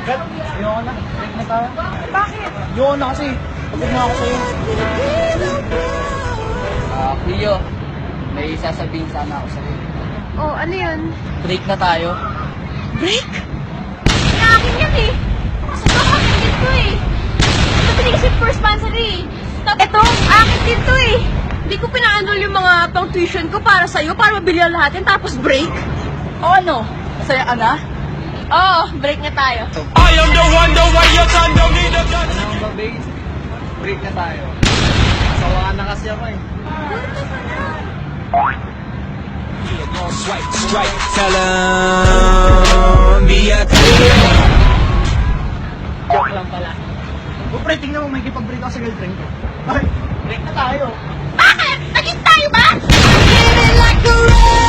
Gat, ayoko na. Break na tayo. Bakit? Ayoko na kasi. Pagod na ako sa'yo. Kuyo, may sasabihin sana ako sa'yo. Oh, ano yun? Break na tayo. Break? Akin yan eh. Kasi akin din to eh. Pati kasi first monthly. Ito, akin din to eh. Hindi ko pina-enroll yung mga pang tuition ko para sa'yo, para mabili ang lahat yan, tapos break? O ano? Masaya ka na? Oo, break na tayo. I am the one, the way your son don't need a gun. Ano ba, babe? Break na tayo. Sawaan na kasi ako eh. Swipe, swipe, tell 'em be a Joke lang pala. O pre, tingnan mo, may kipag-break ako sa girlfriend ko. Ay, break na tayo. Bakit? Naging tayo ba? like a